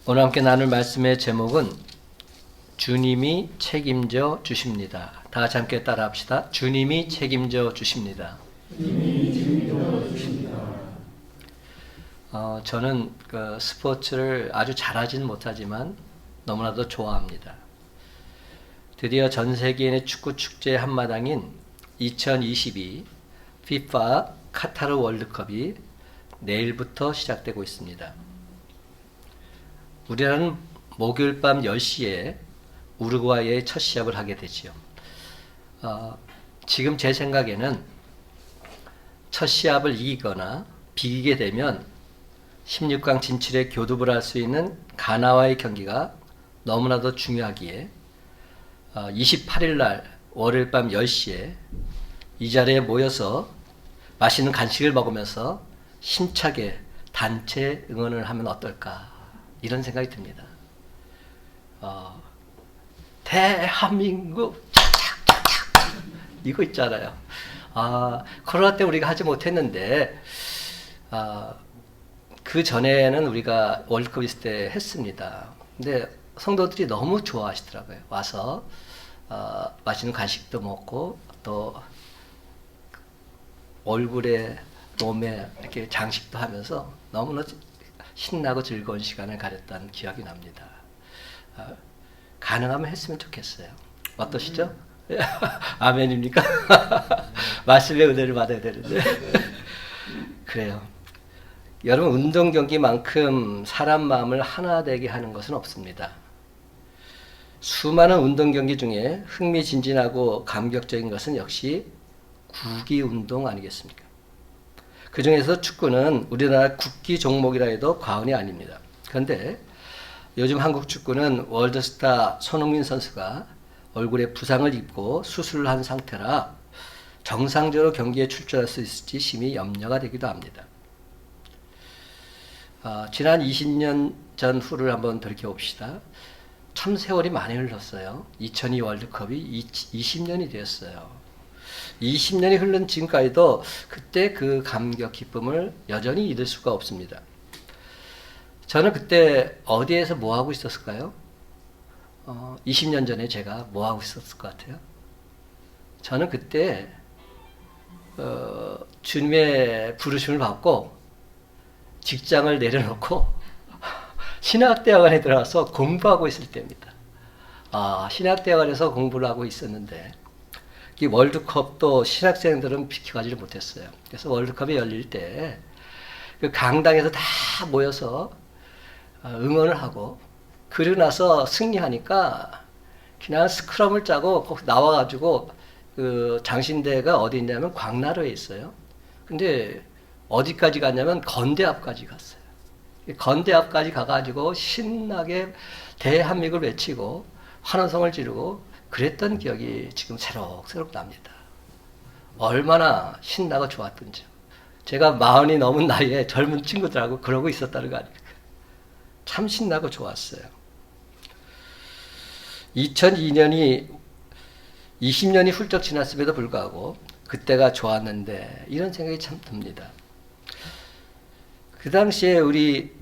오늘 함께 나눌 말씀의 제목은 주님이 책임져 주십니다. 다 같이 함께 따라 합시다. 주님이 책임져 주십니다. 주님이 책임져 주십니다. 저는 스포츠를 아주 잘하지는 못하지만 너무나도 좋아합니다. 드디어 전 세계인의 축구 축제의 한마당인 2022 FIFA 카타르 월드컵이 내일부터 시작되고 있습니다. 우리나라는 목요일 밤 10시에 우루과이의 첫 시합을 하게 되지요. 지금 제 생각에는 첫 시합을 이기거나 비기게 되면 16강 진출에 교두보를 할 수 있는 가나와의 경기가 너무나도 중요하기에 28일 날 월요일 밤 10시에 이 자리에 모여서 맛있는 간식을 먹으면서 힘차게 단체 응원을 하면 어떨까 이런 생각이 듭니다. 대한민국 착착착착 이거 있잖아요. 코로나 때 우리가 하지 못했는데 그 전에는 우리가 월드컵 있을 때 했습니다. 근데 성도들이 너무 좋아하시더라고요. 와서 맛있는 간식도 먹고 또 얼굴에 몸에 이렇게 장식도 하면서 너무나 신나고 즐거운 시간을 가졌다는 기억이 납니다. 가능하면 했으면 좋겠어요. 어떠시죠? 아멘입니까? 말씀의 은혜를 받아야 되는데. 그래요. 여러분, 운동 경기만큼 사람 마음을 하나 되게 하는 것은 없습니다. 수많은 운동 경기 중에 흥미진진하고 감격적인 것은 역시 구기 운동 아니겠습니까? 그 중에서 축구는 우리나라 국기 종목이라 해도 과언이 아닙니다. 그런데 요즘 한국 축구는 월드스타 손흥민 선수가 얼굴에 부상을 입고 수술을 한 상태라 정상적으로 경기에 출전할 수 있을지 심히 염려가 되기도 합니다. 지난 20년 전 후를 한번 돌이켜봅시다. 참 세월이 많이 흘렀어요. 2002 월드컵이 20년이 되었어요. 20년이 흐른 지금까지도 그때 그 감격 기쁨을 여전히 잊을 수가 없습니다. 저는 그때 어디에서 뭐 하고 있었을까요? 20년 전에 제가 뭐 하고 있었을 것 같아요? 저는 그때 주님의 부르심을 받고 직장을 내려놓고 신학대학원에 들어가서 공부하고 있을 때입니다. 신학대학원에서 공부를 하고 있었는데 이 월드컵도 신학생들은 비켜가지를 못했어요. 그래서 월드컵이 열릴 때 그 강당에서 다 모여서 응원을 하고 그러고 나서 승리하니까 그냥 스크럼을 짜고 꼭 나와가지고 그 장신대가 어디 있냐면 광나루에 있어요. 근데 어디까지 갔냐면 건대 앞까지 갔어요. 건대 앞까지 가가지고 신나게 대한민국을 외치고 환호성을 지르고 그랬던 기억이 지금 새록새록 납니다. 얼마나 신나고 좋았던지. 제가 40이 넘은 나이에 젊은 친구들하고 그러고 있었다는 거 아닙니까? 참 신나고 좋았어요. 2002년이 20년이 훌쩍 지났음에도 불구하고 그때가 좋았는데 이런 생각이 참 듭니다. 그 당시에 우리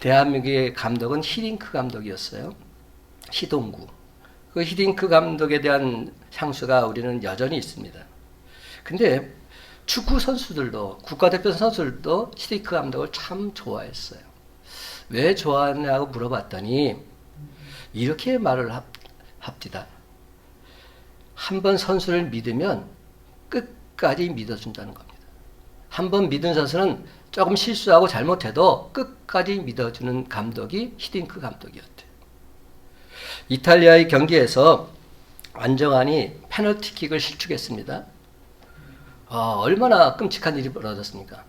대한민국의 감독은 히딩크 감독이었어요. 히동구. 그 히딩크 감독에 대한 향수가 우리는 여전히 있습니다. 근데 축구 선수들도 국가대표 선수들도 히딩크 감독을 참 좋아했어요. 왜 좋아하냐고 물어봤더니 이렇게 말을 합디다. 한 번 선수를 믿으면 끝까지 믿어준다는 겁니다. 한 번 믿은 선수는 조금 실수하고 잘못해도 끝까지 믿어주는 감독이 히딩크 감독이었대요. 이탈리아의 경기에서 안정환이 페널티킥을 실축했습니다. 얼마나 끔찍한 일이 벌어졌습니까?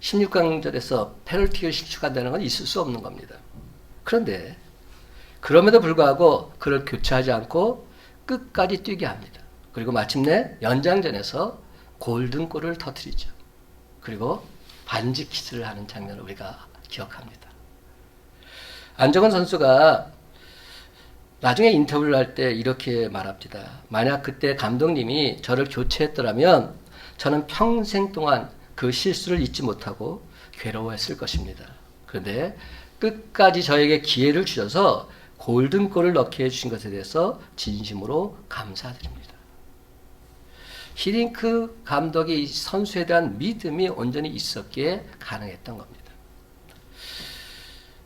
16강전에서 페널티킥을 실축한다는 건 있을 수 없는 겁니다. 그런데 그럼에도 불구하고 그를 교체하지 않고 끝까지 뛰게 합니다. 그리고 마침내 연장전에서 골든골을 터뜨리죠. 그리고 반지 키스를 하는 장면을 우리가 기억합니다. 안정환 선수가 나중에 인터뷰를 할 때 이렇게 말합니다. 만약 그때 감독님이 저를 교체했더라면 저는 평생 동안 그 실수를 잊지 못하고 괴로워했을 것입니다. 그런데 끝까지 저에게 기회를 주셔서 골든골을 넣게 해주신 것에 대해서 진심으로 감사드립니다. 히딩크 감독의 이 선수에 대한 믿음이 온전히 있었기에 가능했던 겁니다.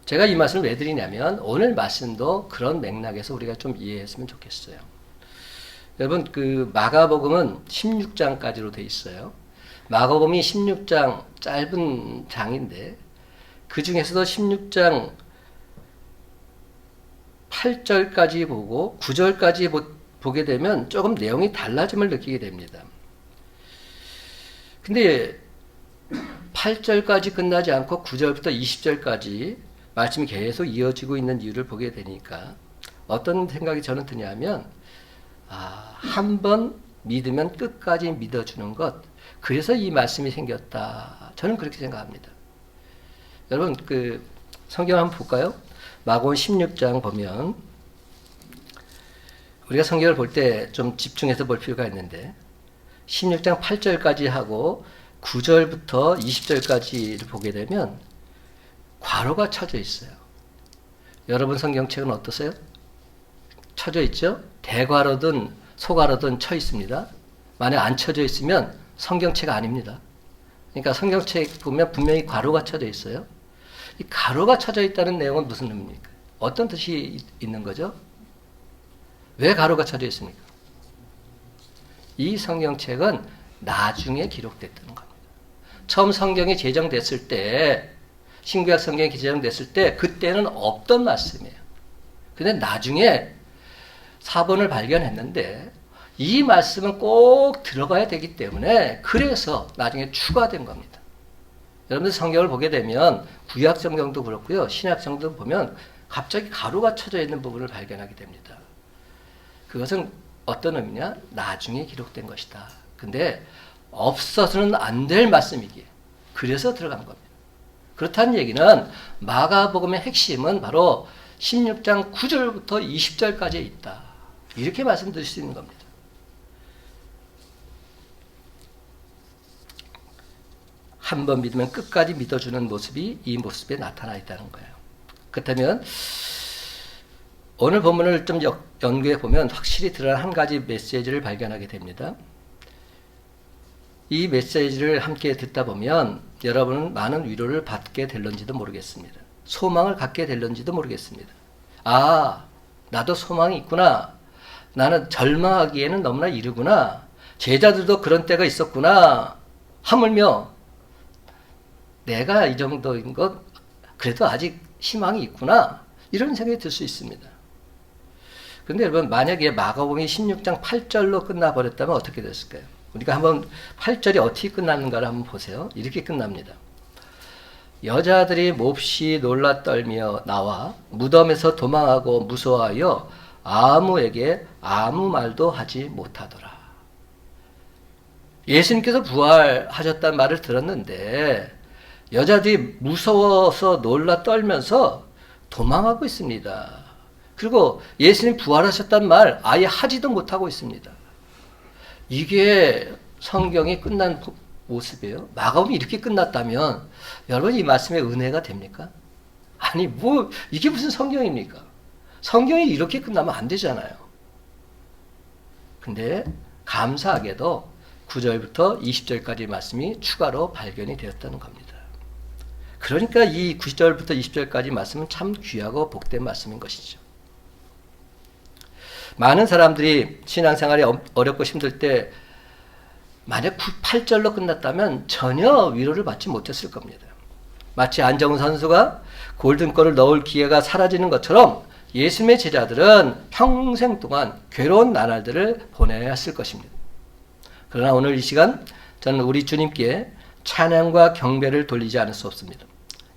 제가 이 말씀을 왜 드리냐면 오늘 말씀도 그런 맥락에서 우리가 좀 이해했으면 좋겠어요. 여러분 그 마가복음은 16장까지로 돼 있어요. 마가복음이 16장 짧은 장인데 그 중에서도 16장 8절까지 보고 9절까지 보게 되면 조금 내용이 달라짐을 느끼게 됩니다. 근데 8절까지 끝나지 않고 9절부터 20절까지 말씀이 계속 이어지고 있는 이유를 보게 되니까 어떤 생각이 저는 드냐면 한 번 믿으면 끝까지 믿어주는 것, 그래서 이 말씀이 생겼다. 저는 그렇게 생각합니다. 여러분 그 성경 한번 볼까요? 마가복음 16장 보면 우리가 성경을 볼 때 좀 집중해서 볼 필요가 있는데 16장 8절까지 하고 9절부터 20절까지를 보게 되면 괄호가 쳐져 있어요. 여러분 성경책은 어떠세요? 쳐져 있죠? 대괄호든 소괄호든 쳐 있습니다. 만약 안 쳐져 있으면 성경책 아닙니다. 그러니까 성경책 보면 분명히 괄호가 쳐져 있어요. 이 괄호가 쳐져 있다는 내용은 무슨 의미입니까? 어떤 뜻이 있는 거죠? 왜 괄호가 쳐져 있습니까? 이 성경책은 나중에 기록됐다는 겁니다. 처음 성경이 제정됐을 때, 신구약 성경이 제정됐을 때 그때는 없던 말씀이에요. 근데 나중에 사본을 발견했는데 이 말씀은 꼭 들어가야 되기 때문에 그래서 나중에 추가된 겁니다. 여러분들 성경을 보게 되면 구약 성경도 그렇고요. 신약 성경도 보면 갑자기 가루가 쳐져 있는 부분을 발견하게 됩니다. 그것은 어떤 의미냐? 나중에 기록된 것이다. 근데 없어서는 안 될 말씀이기에 그래서 들어간 겁니다. 그렇다는 얘기는 마가복음의 핵심은 바로 16장 9절부터 20절까지 있다. 이렇게 말씀드릴 수 있는 겁니다. 한 번 믿으면 끝까지 믿어주는 모습이 이 모습에 나타나 있다는 거예요. 그렇다면 오늘 본문을 좀 연구해 보면 확실히 드러난 한 가지 메시지를 발견하게 됩니다. 이 메시지를 함께 듣다 보면 여러분은 많은 위로를 받게 될런지도 모르겠습니다. 소망을 갖게 될런지도 모르겠습니다. 나도 소망이 있구나. 나는 절망하기에는 너무나 이르구나. 제자들도 그런 때가 있었구나. 하물며 내가 이 정도인 것 그래도 아직 희망이 있구나. 이런 생각이 들 수 있습니다. 그런데 여러분 만약에 마가복음이 16장 8절로 끝나버렸다면 어떻게 됐을까요? 우리가 한번 8절이 어떻게 끝났는가를 한번 보세요. 이렇게 끝납니다. 여자들이 몹시 놀라 떨며 나와 무덤에서 도망하고 무서워하여 아무에게 아무 말도 하지 못하더라. 예수님께서 부활하셨다는 말을 들었는데 여자들이 무서워서 놀라 떨면서 도망하고 있습니다. 그리고 예수님 부활하셨다는 말 아예 하지도 못하고 있습니다. 이게 성경이 끝난 모습이에요. 마가복음이 이렇게 끝났다면 여러분 이 말씀의 은혜가 됩니까? 아니 이게 무슨 성경입니까? 성경이 이렇게 끝나면 안 되잖아요. 근데 감사하게도 9절부터 20절까지 말씀이 추가로 발견이 되었다는 겁니다. 그러니까 이 9절부터 20절까지 말씀은 참 귀하고 복된 말씀인 것이죠. 많은 사람들이 신앙생활이 어렵고 힘들 때 만약 8절로 끝났다면 전혀 위로를 받지 못했을 겁니다. 마치 안정훈 선수가 골든골을 넣을 기회가 사라지는 것처럼 예수님의 제자들은 평생 동안 괴로운 나날들을 보내야 했을 것입니다. 그러나 오늘 이 시간 저는 우리 주님께 찬양과 경배를 돌리지 않을 수 없습니다.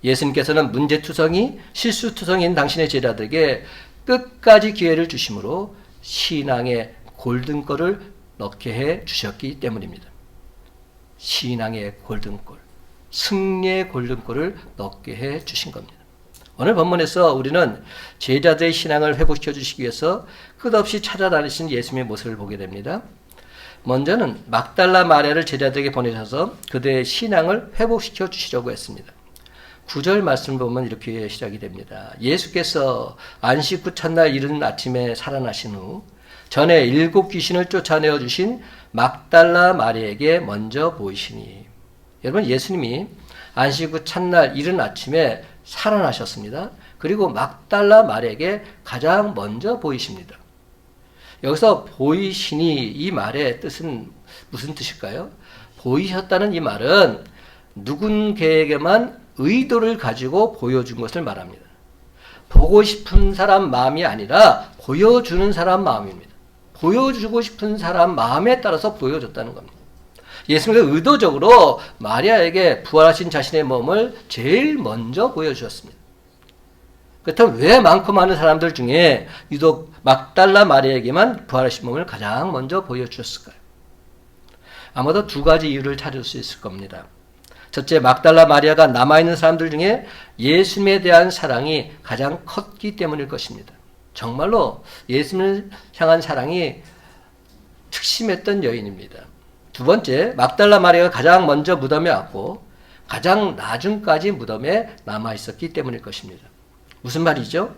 예수님께서는 문제투성이 실수투성이인 당신의 제자들에게 끝까지 기회를 주심으로 신앙의 골든골을 넣게 해 주셨기 때문입니다. 신앙의 골든골, 승리의 골든골을 넣게 해 주신 겁니다. 오늘 본문에서 우리는 제자들의 신앙을 회복시켜 주시기 위해서 끝없이 찾아다니신 예수님의 모습을 보게 됩니다. 먼저는 막달라 마리아를 제자들에게 보내셔서 그들의 신앙을 회복시켜 주시려고 했습니다. 9절 말씀 보면 이렇게 시작이 됩니다. 예수께서 안식 후 첫날 이른 아침에 살아나신 후 전에 7 귀신을 쫓아내어 주신 막달라 마리에게 먼저 보이시니. 여러분, 예수님이 안식 후 첫날 이른 아침에 살아나셨습니다. 그리고 막달라 마리에게 가장 먼저 보이십니다. 여기서 보이시니 이 말의 뜻은 무슨 뜻일까요? 보이셨다는 이 말은 누군가에게만 의도를 가지고 보여준 것을 말합니다. 보고 싶은 사람 마음이 아니라 보여주는 사람 마음입니다. 보여주고 싶은 사람 마음에 따라서 보여줬다는 겁니다. 예수님께서 의도적으로 마리아에게 부활하신 자신의 몸을 제일 먼저 보여주셨습니다. 그렇다면 왜 많고 많은 사람들 중에 유독 막달라 마리아에게만 부활하신 몸을 가장 먼저 보여주셨을까요? 아마도 2가지 이유를 찾을 수 있을 겁니다. 첫째, 막달라 마리아가 남아있는 사람들 중에 예수님에 대한 사랑이 가장 컸기 때문일 것입니다. 정말로 예수님을 향한 사랑이 특심했던 여인입니다. 2번째, 막달라 마리아가 가장 먼저 무덤에 왔고 가장 나중까지 무덤에 남아있었기 때문일 것입니다. 무슨 말이죠?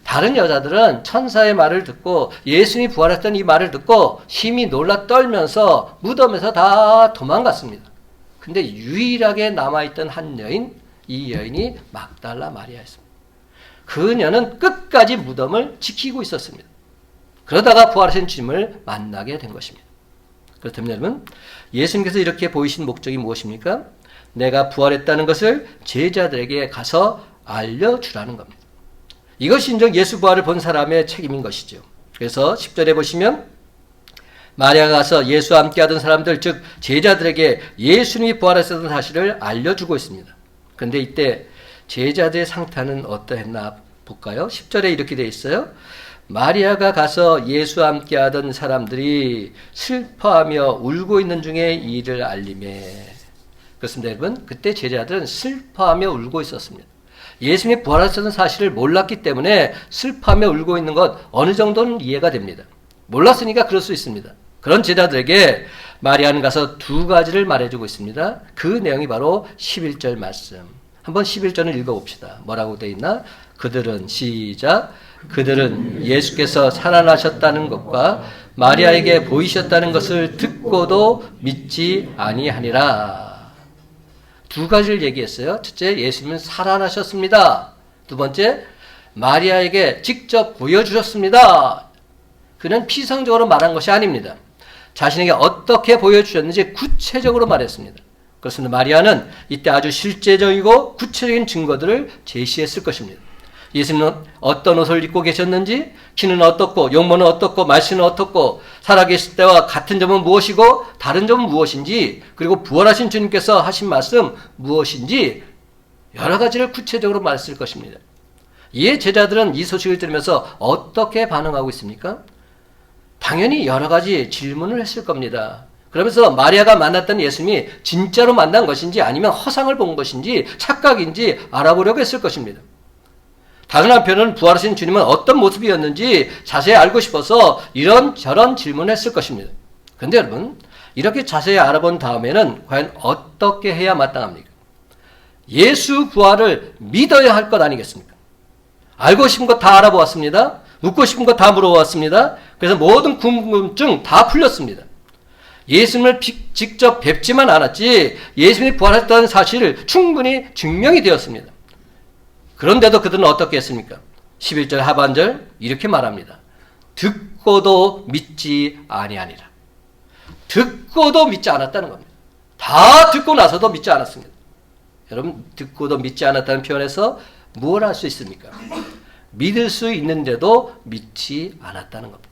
다른 여자들은 천사의 말을 듣고 예수님이 부활했던 이 말을 듣고 심히 놀라 떨면서 무덤에서 다 도망갔습니다. 근데 유일하게 남아있던 한 여인, 이 여인이 막달라 마리아였습니다. 그녀는 끝까지 무덤을 지키고 있었습니다. 그러다가 부활하신 주님을 만나게 된 것입니다. 그렇다면 여러분, 예수님께서 이렇게 보이신 목적이 무엇입니까? 내가 부활했다는 것을 제자들에게 가서 알려주라는 겁니다. 이것이 인정 예수 부활을 본 사람의 책임인 것이죠. 그래서 10절에 보시면 마리아가 가서 예수와 함께 하던 사람들, 즉 제자들에게 예수님이 부활하셨다는 사실을 알려주고 있습니다. 그런데 이때 제자들의 상태는 어떠했나 볼까요? 10절에 이렇게 되어 있어요. 마리아가 가서 예수와 함께 하던 사람들이 슬퍼하며 울고 있는 중에 이 일을 알림해. 그렇습니다, 여러분. 그때 제자들은 슬퍼하며 울고 있었습니다. 예수님이 부활하셨다는 사실을 몰랐기 때문에 슬퍼하며 울고 있는 것 어느 정도는 이해가 됩니다. 몰랐으니까 그럴 수 있습니다. 그런 제자들에게 마리아는 가서 2가지를 말해주고 있습니다. 그 내용이 바로 11절 말씀. 한번 11절을 읽어봅시다. 뭐라고 되어 있나? 그들은 시작. 그들은 예수께서 살아나셨다는 것과 마리아에게 보이셨다는 것을 듣고도 믿지 아니하니라. 2가지를 얘기했어요. 첫째, 예수님은 살아나셨습니다. 2번째, 마리아에게 직접 보여주셨습니다. 그는 피상적으로 말한 것이 아닙니다. 자신에게 어떻게 보여주셨는지 구체적으로 말했습니다. 그렇습니다. 마리아는 이때 아주 실제적이고 구체적인 증거들을 제시했을 것입니다. 예수님은 어떤 옷을 입고 계셨는지, 키는 어떻고, 용모는 어떻고, 말씨는 어떻고, 살아계실 때와 같은 점은 무엇이고 다른 점은 무엇인지, 그리고 부활하신 주님께서 하신 말씀 무엇인지 여러 가지를 구체적으로 말했을 것입니다. 이에 제자들은 이 소식을 들으면서 어떻게 반응하고 있습니까? 당연히 여러 가지 질문을 했을 겁니다. 그러면서 마리아가 만났던 예수님이 진짜로 만난 것인지 아니면 허상을 본 것인지 착각인지 알아보려고 했을 것입니다. 다른 한편은 부활하신 주님은 어떤 모습이었는지 자세히 알고 싶어서 이런저런 질문을 했을 것입니다. 그런데 여러분, 이렇게 자세히 알아본 다음에는 과연 어떻게 해야 마땅합니까? 예수 부활을 믿어야 할 것 아니겠습니까? 알고 싶은 것 다 알아보았습니다. 묻고 싶은 것 다 물어봤습니다. 그래서 모든 궁금증 다 풀렸습니다. 예수님을 직접 뵙지만 않았지 예수님이 부활했다는 사실을 충분히 증명이 되었습니다. 그런데도 그들은 어떻게 했습니까? 11절 하반절 이렇게 말합니다. 듣고도 믿지 아니하니라. 듣고도 믿지 않았다는 겁니다. 다 듣고 나서도 믿지 않았습니다. 여러분, 듣고도 믿지 않았다는 표현에서 무엇을 할 수 있습니까? 믿을 수 있는데도 믿지 않았다는 겁니다.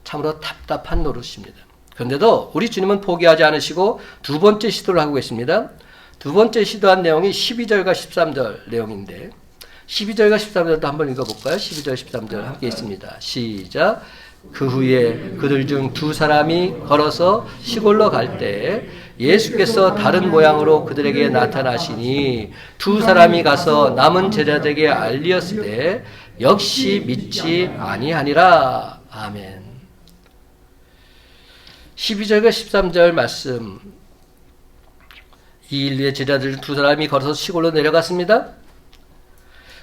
참으로 답답한 노릇입니다. 그런데도 우리 주님은 포기하지 않으시고 2번째 시도를 하고 계십니다. 2번째 시도한 내용이 12절과 13절 내용인데 12절과 13절도 한번 읽어볼까요? 12절 13절 함께 있습니다. 시작. 그 후에 그들 중 2사람이 걸어서 시골로 갈 때 예수께서 다른 모양으로 그들에게 나타나시니 2사람이 가서 남은 제자들에게 알리었을 때 역시 믿지 아니하니라. 아멘. 12절과 13절 말씀, 2일 후에 제자들 두 사람이 걸어서 시골로 내려갔습니다.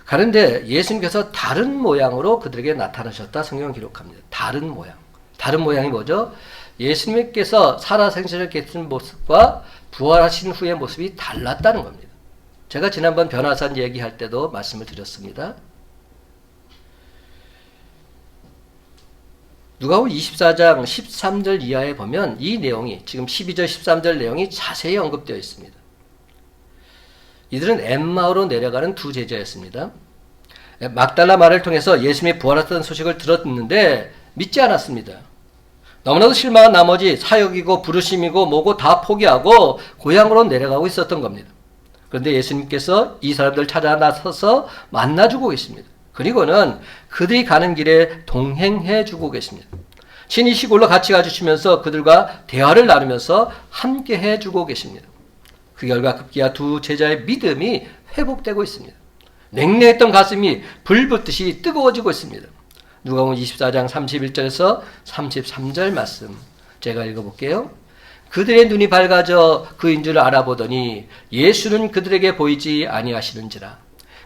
가는데 예수님께서 다른 모양으로 그들에게 나타나셨다 성경은 기록합니다. 다른 모양. 다른 모양이 뭐죠? 예수님께서 살아생전에 계신 모습과 부활하신 후의 모습이 달랐다는 겁니다. 제가 지난번 변화산 얘기할 때도 말씀을 드렸습니다. 누가복음 24장 13절 이하에 보면 이 내용이 지금 12절 13절 내용이 자세히 언급되어 있습니다. 이들은 엠마오로 내려가는 두 제자였습니다. 막달라 마을을 통해서 예수님이 부활했다는 소식을 들었는데 믿지 않았습니다. 너무나도 실망한 나머지 사역이고 부르심이고 뭐고 다 포기하고 고향으로 내려가고 있었던 겁니다. 그런데 예수님께서 이 사람들 찾아 나서서 만나주고 계십니다. 그리고는 그들이 가는 길에 동행해 주고 계십니다. 친히 시골로 같이 가주시면서 그들과 대화를 나누면서 함께 해주고 계십니다. 그 결과 급기야 두 제자의 믿음이 회복되고 있습니다. 냉랭했던 가슴이 불붙듯이 뜨거워지고 있습니다. 누가복음 24장 31절에서 33절 말씀 제가 읽어볼게요. 그들의 눈이 밝아져 그인 줄 알아보더니 예수는 그들에게 보이지 아니하시는지라.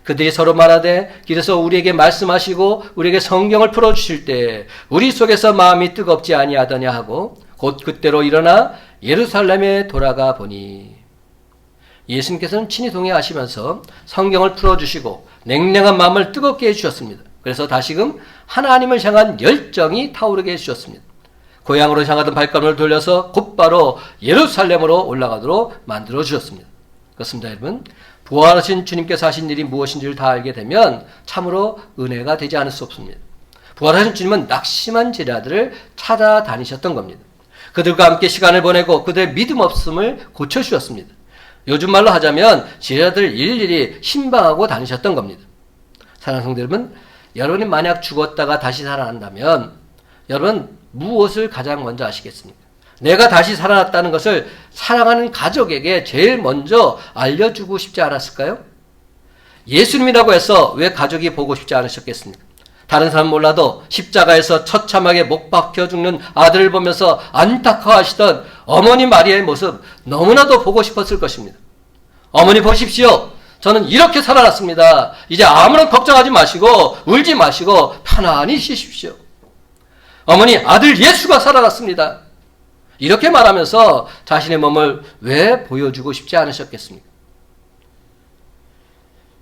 그들이 서로 말하되 길에서 우리에게 말씀하시고 우리에게 성경을 풀어주실 때 우리 속에서 마음이 뜨겁지 아니하더냐 하고 곧 그때로 일어나 예루살렘에 돌아가 보니 예수님께서는 친히 동행하시면서 성경을 풀어주시고 냉랭한 마음을 뜨겁게 해주셨습니다. 그래서 다시금 하나님을 향한 열정이 타오르게 해주셨습니다. 고향으로 향하던 발걸음을 돌려서 곧바로 예루살렘으로 올라가도록 만들어주셨습니다. 그렇습니다, 여러분. 부활하신 주님께서 하신 일이 무엇인지를 다 알게 되면 참으로 은혜가 되지 않을 수 없습니다. 부활하신 주님은 낙심한 제자들을 찾아다니셨던 겁니다. 그들과 함께 시간을 보내고 그들의 믿음 없음을 고쳐주셨습니다. 요즘 말로 하자면 제자들 일일이 신방하고 다니셨던 겁니다. 사랑하는 성도 여러분, 여러분이 만약 죽었다가 다시 살아난다면 여러분 무엇을 가장 먼저 아시겠습니까? 내가 다시 살아났다는 것을 사랑하는 가족에게 제일 먼저 알려주고 싶지 않았을까요? 예수님이라고 해서 왜 가족이 보고 싶지 않으셨겠습니까? 다른 사람 몰라도 십자가에서 처참하게 못 박혀 죽는 아들을 보면서 안타까워하시던 어머니 마리아의 모습 너무나도 보고 싶었을 것입니다. 어머니 보십시오. 저는 이렇게 살아났습니다. 이제 아무런 걱정하지 마시고 울지 마시고 편안히 쉬십시오. 어머니, 아들 예수가 살아났습니다. 이렇게 말하면서 자신의 몸을 왜 보여주고 싶지 않으셨겠습니까?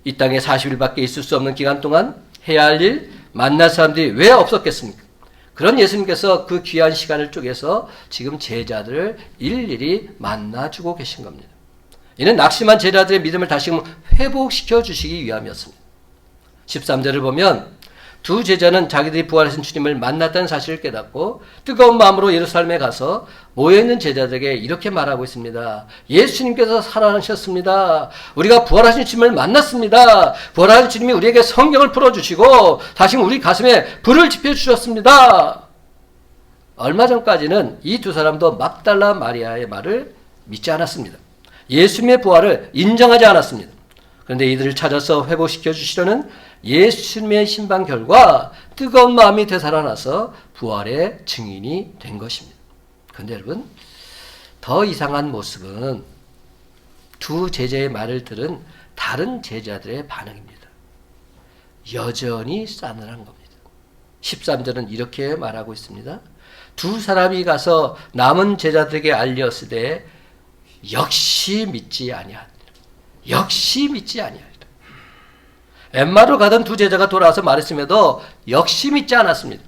이 땅에 40일밖에 있을 수 없는 기간 동안 해야 할 일, 만날 사람들이 왜 없었겠습니까? 그런 예수님께서 그 귀한 시간을 쪼개서 지금 제자들을 일일이 만나주고 계신 겁니다. 이는 낙심한 제자들의 믿음을 다시금 회복시켜 주시기 위함이었습니다. 13절을 보면 두 제자는 자기들이 부활하신 주님을 만났다는 사실을 깨닫고 뜨거운 마음으로 예루살렘에 가서 모여있는 제자들에게 이렇게 말하고 있습니다. 예수님께서 살아나셨습니다. 우리가 부활하신 주님을 만났습니다. 부활하신 주님이 우리에게 성경을 풀어주시고 다시 우리 가슴에 불을 지펴주셨습니다. 얼마 전까지는 이 두 사람도 막달라 마리아의 말을 믿지 않았습니다. 예수님의 부활을 인정하지 않았습니다. 그런데 이들을 찾아서 회복시켜 주시려는 예수님의 신방 결과 뜨거운 마음이 되살아나서 부활의 증인이 된 것입니다. 그런데 여러분, 더 이상한 모습은 두 제자의 말을 들은 다른 제자들의 반응입니다. 여전히 싸늘한 겁니다. 13절은 이렇게 말하고 있습니다. 두 사람이 가서 남은 제자들에게 알렸으되 역시 믿지 아니하니라. 역시 믿지 아니하니라. 엠마로 가던 두 제자가 돌아와서 말했음에도 역시 믿지 않았습니다.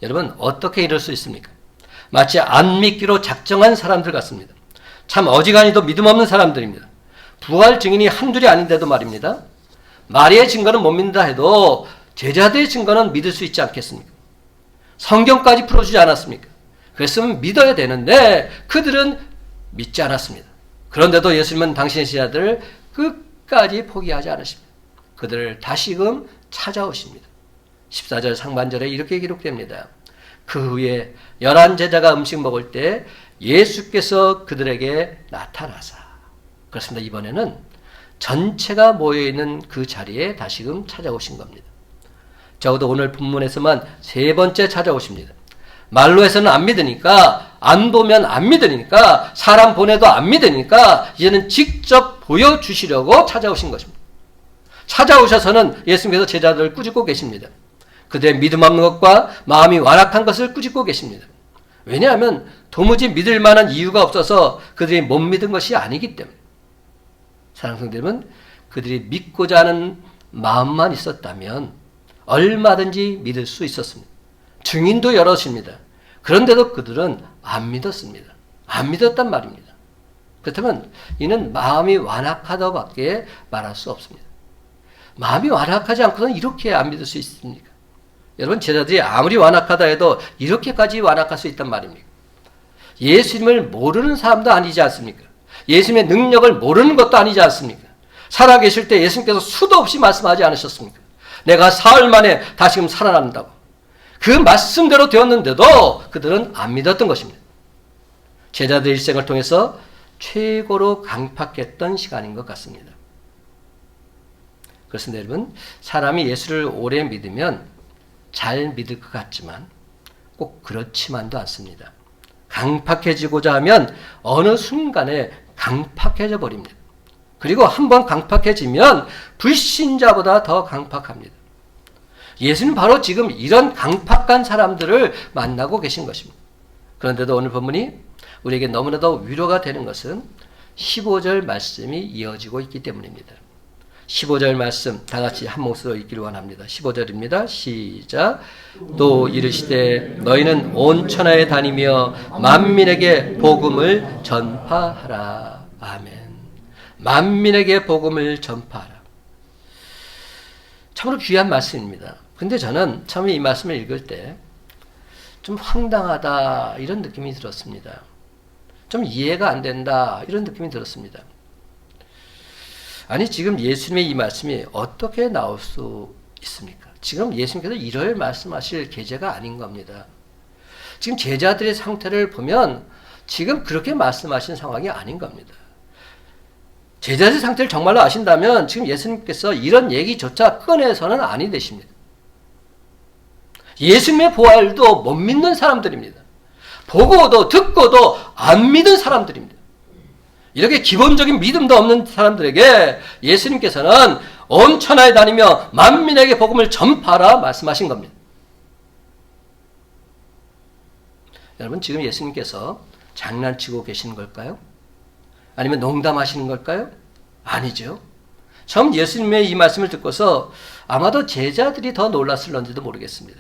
여러분, 어떻게 이럴 수 있습니까? 마치 안 믿기로 작정한 사람들 같습니다. 참 어지간히도 믿음 없는 사람들입니다. 부활 증인이 한둘이 아닌데도 말입니다. 마리아의 증거는 못 믿는다 해도 제자들의 증거는 믿을 수 있지 않겠습니까? 성경까지 풀어주지 않았습니까? 그랬으면 믿어야 되는데 그들은 믿지 않았습니다. 그런데도 예수님은 당신의 제자들을 끝까지 포기하지 않으십니다. 그들을 다시금 찾아오십니다. 14절 상반절에 이렇게 기록됩니다. 그 후에 11 제자가 음식 먹을 때 예수께서 그들에게 나타나사. 그렇습니다. 이번에는 전체가 모여있는 그 자리에 다시금 찾아오신 겁니다. 적어도 오늘 본문에서만 3번째 찾아오십니다. 말로 해서는 안 믿으니까 안 보면 안 믿으니까, 사람 보내도 안 믿으니까 이제는 직접 보여주시려고 찾아오신 것입니다. 찾아오셔서는 예수님께서 제자들을 꾸짖고 계십니다. 그들의 믿음 없는 것과 마음이 완악한 것을 꾸짖고 계십니다. 왜냐하면 도무지 믿을 만한 이유가 없어서 그들이 못 믿은 것이 아니기 때문에. 사랑하는 성도님은 그들이 믿고자 하는 마음만 있었다면 얼마든지 믿을 수 있었습니다. 증인도 여럿입니다. 그런데도 그들은 안 믿었습니다. 안 믿었단 말입니다. 그렇다면 이는 마음이 완악하다고밖에 말할 수 없습니다. 마음이 완악하지 않고는 이렇게 안 믿을 수 있습니까? 여러분, 제자들이 아무리 완악하다 해도 이렇게까지 완악할 수 있단 말입니까? 예수님을 모르는 사람도 아니지 않습니까? 예수님의 능력을 모르는 것도 아니지 않습니까? 살아계실 때 예수님께서 수도 없이 말씀하지 않으셨습니까? 내가 사흘 만에 다시금 살아난다고. 그 말씀대로 되었는데도 그들은 안 믿었던 것입니다. 제자들 일생을 통해서 최고로 강팍했던 시간인 것 같습니다. 그렇습니다, 여러분. 사람이 예수를 오래 믿으면 잘 믿을 것 같지만 꼭 그렇지만도 않습니다. 강팍해지고자 하면 어느 순간에 강팍해져 버립니다. 그리고 한번 강팍해지면 불신자보다 더 강팍합니다. 예수는 바로 지금 이런 강팍한 사람들을 만나고 계신 것입니다. 그런데도 오늘 본문이 우리에게 너무나도 위로가 되는 것은 15절 말씀이 이어지고 있기 때문입니다. 15절 말씀 다 같이 한 목소리로 읽기를 원합니다. 15절입니다. 시작. 또 이르시되 너희는 온 천하에 다니며 만민에게 복음을 전파하라. 아멘. 만민에게 복음을 전파하라. 참으로 귀한 말씀입니다. 근데 저는 참 이 말씀을 읽을 때 좀 황당하다 이런 느낌이 들었습니다. 좀 이해가 안 된다 이런 느낌이 들었습니다. 아니, 지금 예수님의 이 말씀이 어떻게 나올 수 있습니까? 지금 예수님께서 이럴 말씀하실 계제가 아닌 겁니다. 지금 제자들의 상태를 보면 지금 그렇게 말씀하신 상황이 아닌 겁니다. 제자들의 상태를 정말로 아신다면 지금 예수님께서 이런 얘기조차 꺼내서는 아니 되십니다. 예수님의 부활도 못 믿는 사람들입니다. 보고도 듣고도 안 믿은 사람들입니다. 이렇게 기본적인 믿음도 없는 사람들에게 예수님께서는 온 천하에 다니며 만민에게 복음을 전파하라 말씀하신 겁니다. 여러분, 지금 예수님께서 장난치고 계시는 걸까요? 아니면 농담하시는 걸까요? 아니죠. 처음 예수님의 이 말씀을 듣고서 아마도 제자들이 더 놀랐을런지도 모르겠습니다.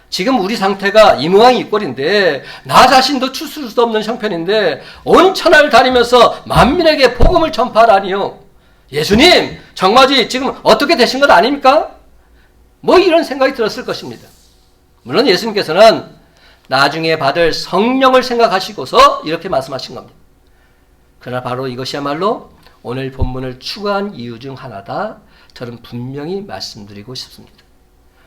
지금 우리 상태가 이 모양 이 꼴인데 나 자신도 추스를 수 없는 형편인데 온 천하를 다니면서 만민에게 복음을 전파하라니요. 예수님 정말이 지금 어떻게 되신 것 아닙니까? 뭐 이런 생각이 들었을 것입니다. 물론 예수님께서는 나중에 받을 성령을 생각하시고서 이렇게 말씀하신 겁니다. 그러나 바로 이것이야말로 오늘 본문을 추구한 이유 중 하나다. 저는 분명히 말씀드리고 싶습니다.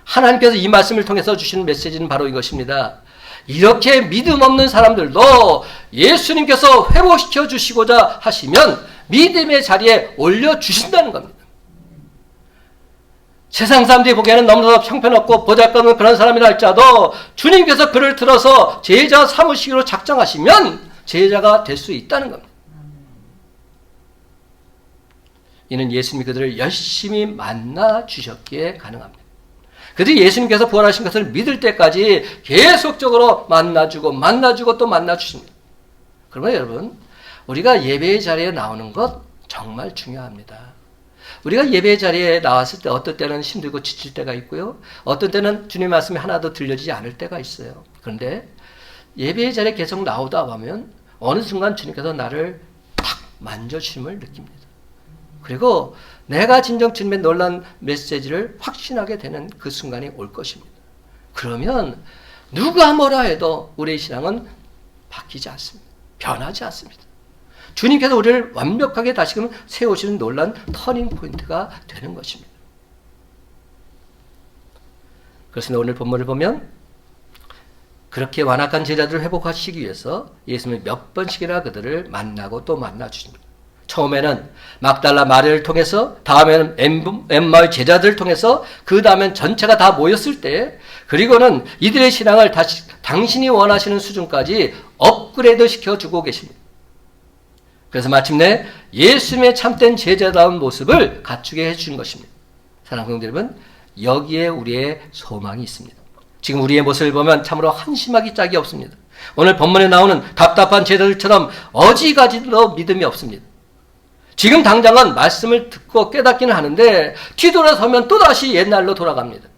하나님께서 이 말씀을 통해서 주시는 메시지는 바로 이것입니다. 이렇게 믿음 없는 사람들도 예수님께서 회복시켜 주시고자 하시면 믿음의 자리에 올려주신다는 겁니다. 세상 사람들이 보기에는 너무나도 형편없고 보잘것없는 그런 사람이라 할지라도 주님께서 그를 들어서 제자 삼으시기로 작정하시면 제자가 될 수 있다는 겁니다. 이는 예수님이 그들을 열심히 만나 주셨기에 가능합니다. 그들이 예수님께서 부활하신 것을 믿을 때까지 계속적으로 만나주고 또 만나주십니다. 그러면 여러분, 우리가 예배의 자리에 나오는 것 정말 중요합니다. 우리가 예배의 자리에 나왔을 때 어떤 때는 힘들고 지칠 때가 있고요. 어떤 때는 주님의 말씀이 하나도 들려지지 않을 때가 있어요. 그런데 예배의 자리에 계속 나오다 보면 어느 순간 주님께서 나를 탁 만져주심을 느낍니다. 그리고 내가 진정 주님의 놀라운 메시지를 확신하게 되는 그 순간이 올 것입니다. 그러면 누가 뭐라 해도 우리의 신앙은 바뀌지 않습니다. 변하지 않습니다. 주님께서 우리를 완벽하게 다시금 세우시는 놀라운 터닝 포인트가 되는 것입니다. 그렇습니다. 오늘 본문을 보면 그렇게 완악한 제자들을 회복하시기 위해서 예수님이 몇 번씩이나 그들을 만나고 또 만나주십니다. 처음에는 막달라 마리아를 통해서, 다음에는 엠마의 제자들을 통해서, 그 다음엔 전체가 다 모였을 때 그리고는 이들의 신앙을 다시 당신이 원하시는 수준까지 업그레이드 시켜주고 계십니다. 그래서 마침내 예수님의 참된 제자다운 모습을 갖추게 해주신 것입니다. 사랑하는 성도 여러분, 여기에 우리의 소망이 있습니다. 지금 우리의 모습을 보면 참으로 한심하기 짝이 없습니다. 오늘 본문에 나오는 답답한 제자들처럼 어지가지도 믿음이 없습니다. 지금 당장은 말씀을 듣고 깨닫기는 하는데 뒤돌아서면 또다시 옛날로 돌아갑니다.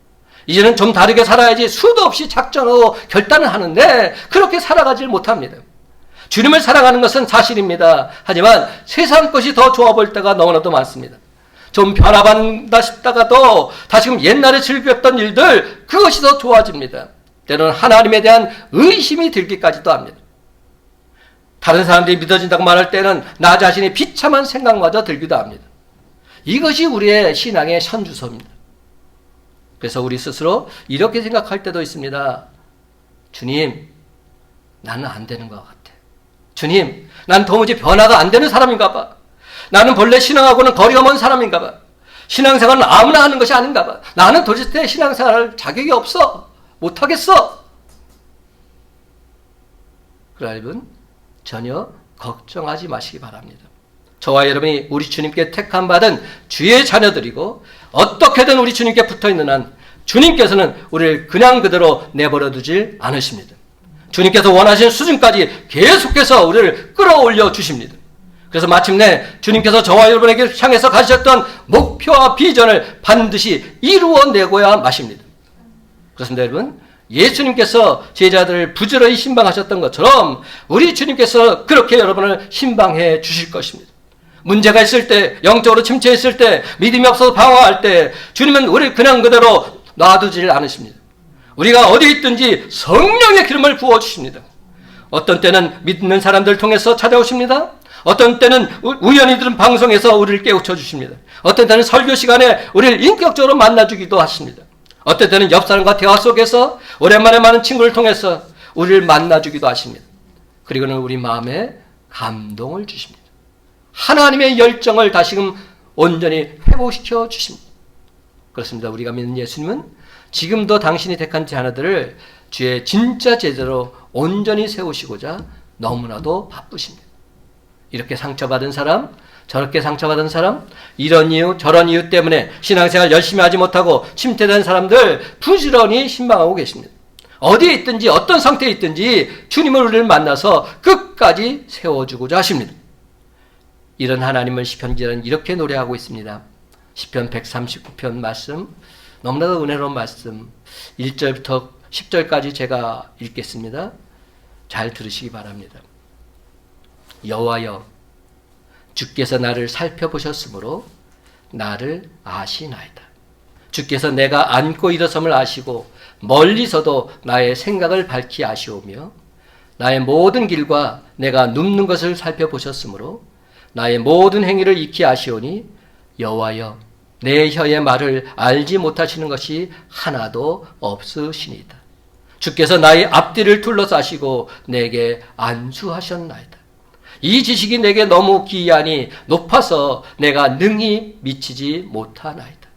이제는 좀 다르게 살아야지 수도 없이 작정하고 결단을 하는데 그렇게 살아가질 못합니다. 주님을 사랑하는 것은 사실입니다. 하지만 세상 것이 더 좋아 보일 때가 너무나도 많습니다. 좀 변화받는다 싶다가도 다시금 옛날에 즐겼던 일들, 그것이 더 좋아집니다. 때로는 하나님에 대한 의심이 들기까지도 합니다. 다른 사람들이 믿어진다고 말할 때는 나 자신이 비참한 생각마저 들기도 합니다. 이것이 우리의 신앙의 현주소입니다. 그래서 우리 스스로 이렇게 생각할 때도 있습니다. 주님, 나는 안 되는 것 같아. 주님, 난 도무지 변화가 안 되는 사람인가 봐. 나는 본래 신앙하고는 거리가 먼 사람인가 봐. 신앙생활은 아무나 하는 것이 아닌가 봐. 나는 도대체 신앙생활할 자격이 없어. 못하겠어. 그러나 여러분, 전혀 걱정하지 마시기 바랍니다. 저와 여러분이 우리 주님께 택함 받은 주의 자녀들이고 어떻게든 우리 주님께 붙어있는 한 주님께서는 우리를 그냥 그대로 내버려 두질 않으십니다. 주님께서 원하시는 수준까지 계속해서 우리를 끌어올려 주십니다. 그래서 마침내 주님께서 저와 여러분에게 향해서 가지셨던 목표와 비전을 반드시 이루어내고야 마십니다. 그렇습니다, 여러분. 예수님께서 제자들을 부지런히 신방하셨던 것처럼 우리 주님께서 그렇게 여러분을 신방해 주실 것입니다. 문제가 있을 때, 영적으로 침체했을 때, 믿음이 없어서 방황할 때 주님은 우리를 그냥 그대로 놔두질 않으십니다. 우리가 어디 있든지 성령의 기름을 부어주십니다. 어떤 때는 믿는 사람들 통해서 찾아오십니다. 어떤 때는 우연히 들은 방송에서 우리를 깨우쳐 주십니다. 어떤 때는 설교 시간에 우리를 인격적으로 만나주기도 하십니다. 어떤 때는 옆 사람과 대화 속에서 오랜만에 많은 친구를 통해서 우리를 만나주기도 하십니다. 그리고는 우리 마음에 감동을 주십니다. 하나님의 열정을 다시금 온전히 회복시켜 주십니다. 그렇습니다. 우리가 믿는 예수님은 지금도 당신이 택한 자녀들을 주의 진짜 제자로 온전히 세우시고자 너무나도 바쁘십니다. 이렇게 상처받은 사람, 저렇게 상처받은 사람, 이런 이유 저런 이유 때문에 신앙생활 열심히 하지 못하고 침체된 사람들 부지런히 신방하고 계십니다. 어디에 있든지 어떤 상태에 있든지 주님을 우리를 만나서 끝까지 세워주고자 하십니다. 이런 하나님을 시편 기자는 이렇게 노래하고 있습니다. 시편 139편 말씀, 너무나도 은혜로운 말씀, 1절부터 10절까지 제가 읽겠습니다. 잘 들으시기 바랍니다. 여호와여, 주께서 나를 살펴보셨으므로 나를 아시나이다. 주께서 내가 앉고 일어섬을 아시고 멀리서도 나의 생각을 밝히 아시오며 나의 모든 길과 내가 눕는 것을 살펴보셨으므로 나의 모든 행위를 익히 아시오니 여호와여, 내 혀의 말을 알지 못하시는 것이 하나도 없으시니이다. 주께서 나의 앞뒤를 둘러싸시고 내게 안수하셨나이다. 이 지식이 내게 너무 기이하니 높아서 내가 능히 미치지 못하나이다.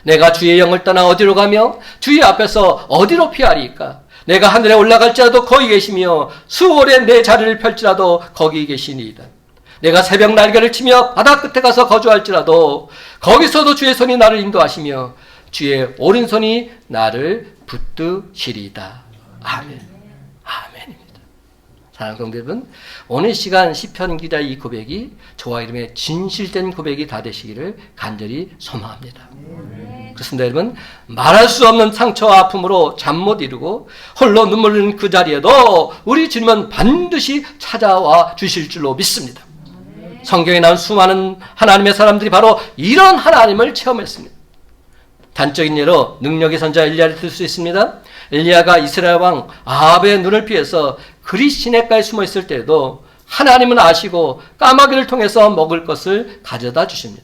내가 주의 영을 떠나 어디로 가며 주의 앞에서 어디로 피하리까? 내가 하늘에 올라갈지라도 거기 계시며 수월에 내 자리를 펼지라도 거기 계시니이다. 내가 새벽 날개를 치며 바다 끝에 가서 거주할지라도 거기서도 주의 손이 나를 인도하시며 주의 오른손이 나를 붙드시리이다. 아멘. 아멘입니다. 사랑하는 성도 여러분, 오늘 시간 시편 기자의 이 고백이 저와 이름의 진실된 고백이 다 되시기를 간절히 소망합니다. 그렇습니다, 여러분. 말할 수 없는 상처와 아픔으로 잠 못 이루고 홀로 눈물 흘리는 그 자리에도 우리 주님은 반드시 찾아와 주실 줄로 믿습니다. 성경에 나온 수많은 하나님의 사람들이 바로 이런 하나님을 체험했습니다. 단적인 예로 능력의 선자 엘리야를 들 수 있습니다. 엘리야가 이스라엘 왕 아합의 눈을 피해서 그리 시내가에 숨어 있을 때에도 하나님은 아시고 까마귀를 통해서 먹을 것을 가져다 주십니다.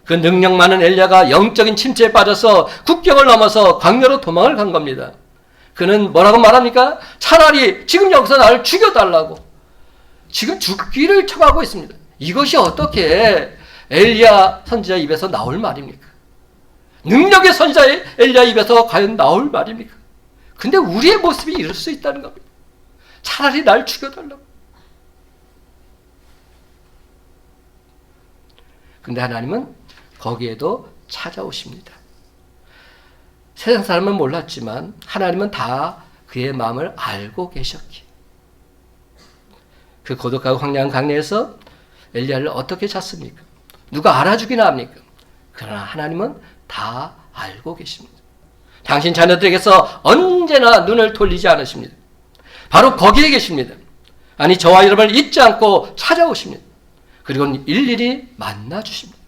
그 능력 많은 엘리야가 영적인 침체에 빠져서 국경을 넘어서 광야로 도망을 간 겁니다. 그는 뭐라고 말합니까? 차라리 지금 여기서 나를 죽여달라고 지금 죽기를 청하고 있습니다. 이것이 어떻게 엘리야 선지자 입에서 나올 말입니까? 능력의 선지자 엘리야 입에서 과연 나올 말입니까? 근데 우리의 모습이 이럴 수 있다는 겁니다. 차라리 날 죽여달라고. 근데 하나님은 거기에도 찾아오십니다. 세상 사람은 몰랐지만 하나님은 다 그의 마음을 알고 계셨기에 그 고독하고 황량한 강야에서 엘리야를 어떻게 찾습니까? 누가 알아주기나 합니까? 그러나 하나님은 다 알고 계십니다. 당신 자녀들에게서 언제나 눈을 돌리지 않으십니다. 바로 거기에 계십니다. 아니 저와 여러분을 잊지 않고 찾아오십니다. 그리고 일일이 만나주십니다.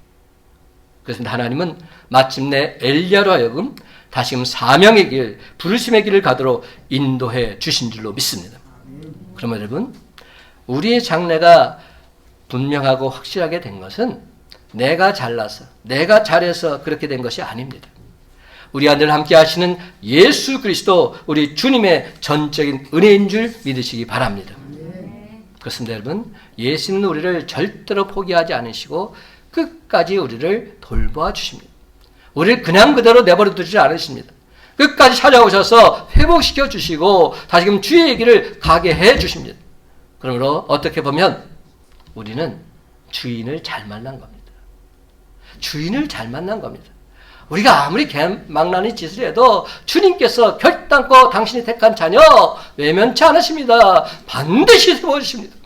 그래서 하나님은 마침내 엘리야로 하여금 다시금 사명의 길, 부르심의 길을 가도록 인도해 주신 줄로 믿습니다. 그러면 여러분, 우리의 장래가 분명하고 확실하게 된 것은 내가 잘나서, 내가 잘해서 그렇게 된 것이 아닙니다. 우리와 늘 함께 하시는 예수 그리스도, 우리 주님의 전적인 은혜인 줄 믿으시기 바랍니다. 그렇습니다, 여러분. 예수님은 우리를 절대로 포기하지 않으시고 끝까지 우리를 돌보아 주십니다. 우리를 그냥 그대로 내버려 두지 않으십니다. 끝까지 찾아오셔서 회복시켜 주시고 다시금 주의 길을 가게 해 주십니다. 그러므로 어떻게 보면 우리는 주인을 잘 만난 겁니다. 주인을 잘 만난 겁니다. 우리가 아무리 개망나니 짓을 해도 주님께서 결단코 당신이 택한 자녀 외면치 않으십니다. 반드시 세워주십니다.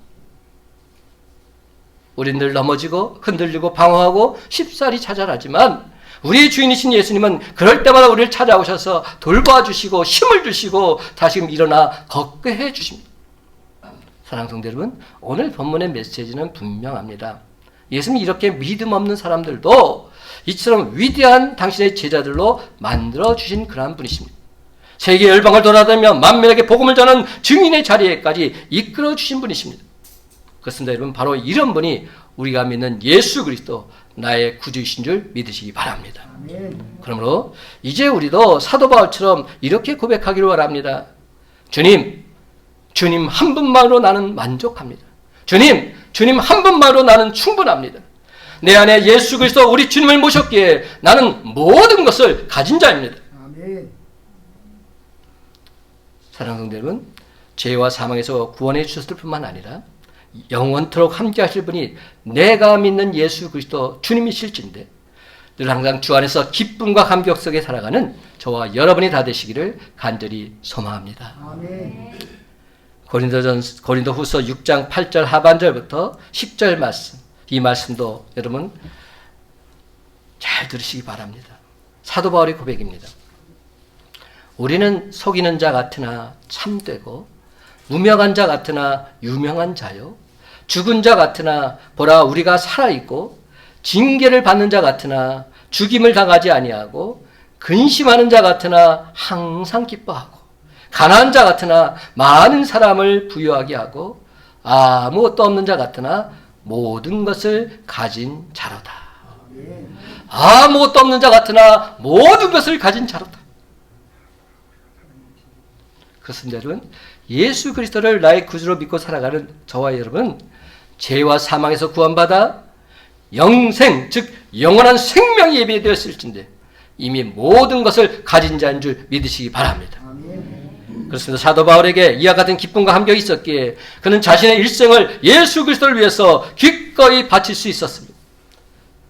우린 늘 넘어지고 흔들리고 방황하고 쉽사리 찾아나지만 우리의 주인이신 예수님은 그럴 때마다 우리를 찾아오셔서 돌봐주시고 힘을 주시고 다시금 일어나 걷게 해주십니다. 사랑하는 성도 여러분, 오늘 본문의 메시지는 분명합니다. 예수님이 이렇게 믿음 없는 사람들도 이처럼 위대한 당신의 제자들로 만들어주신 그러한 분이십니다. 세계 열방을 돌아다니며 만민에게 복음을 전하는 증인의 자리에까지 이끌어주신 분이십니다. 그렇습니다, 여러분. 바로 이런 분이 우리가 믿는 예수 그리스도, 나의 구주이신 줄 믿으시기 바랍니다. 그러므로 이제 우리도 사도 바울처럼 이렇게 고백하기를 원합니다. 주님 한 분만으로 나는 만족합니다. 주님 한 분만으로 나는 충분합니다. 내 안에 예수 그리스도 우리 주님을 모셨기에 나는 모든 것을 가진 자입니다. 사랑하는 성도 여러분, 죄와 사망에서 구원해 주셨을 뿐만 아니라 영원토록 함께 하실 분이 내가 믿는 예수 그리스도 주님이실진데 늘 항상 주 안에서 기쁨과 감격 속에 살아가는 저와 여러분이 다 되시기를 간절히 소망합니다. 아멘. 고린도후서 6장 8절 하반절부터 10절 말씀, 이 말씀도 여러분 잘 들으시기 바랍니다. 사도 바울의 고백입니다. 우리는 속이는 자 같으나 참되고 무명한 자 같으나 유명한 자요, 죽은 자 같으나 보라 우리가 살아있고 징계를 받는 자 같으나 죽임을 당하지 아니하고 근심하는 자 같으나 항상 기뻐하고 가난한 자 같으나 많은 사람을 부유하게 하고 아무것도 없는 자 같으나 모든 것을 가진 자로다. 아무것도 없는 자 같으나 모든 것을 가진 자로다. 그렇습니다, 여러분. 예수 그리스도를 나의 구주로 믿고 살아가는 저와 여러분, 죄와 사망에서 구원받아 영생, 즉 영원한 생명이 예비되었을진데 이미 모든 것을 가진 자인 줄 믿으시기 바랍니다. 그렇습니다. 사도 바울에게 이와 같은 기쁨과 감격이 있었기에 그는 자신의 일생을 예수 그리스도를 위해서 기꺼이 바칠 수 있었습니다.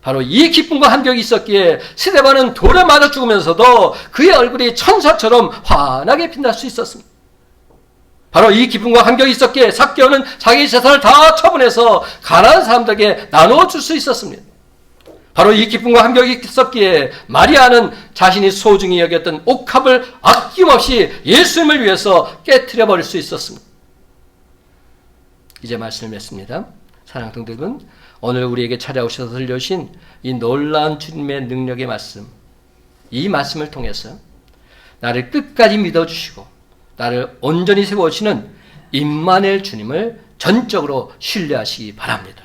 바로 이 기쁨과 감격이 있었기에 스데반은 돌에 맞아 죽으면서도 그의 얼굴이 천사처럼 환하게 빛날 수 있었습니다. 바로 이 기쁨과 감격이 있었기에 삭개오는 자기 재산을 다 처분해서 가난한 사람들에게 나누어 줄 수 있었습니다. 바로 이 기쁨과 감격이 있었기에 마리아는 자신이 소중히 여겼던 옥합을 아낌없이 예수님을 위해서 깨트려 버릴 수 있었습니다. 이제 말씀을 맺습니다. 사랑하는 성도 여러분, 오늘 우리에게 찾아오셔서 들려주신 이 놀라운 주님의 능력의 말씀, 이 말씀을 통해서 나를 끝까지 믿어주시고 나를 온전히 세워주시는 임마누엘 주님을 전적으로 신뢰하시기 바랍니다.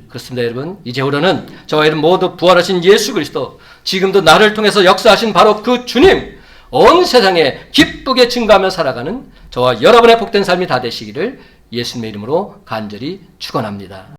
그렇습니다, 여러분. 이제부터는 저와 여러분 모두 부활하신 예수 그리스도, 지금도 나를 통해서 역사하신 바로 그 주님, 온 세상에 기쁘게 증거하며 살아가는 저와 여러분의 복된 삶이 다 되시기를 예수님의 이름으로 간절히 축원합니다.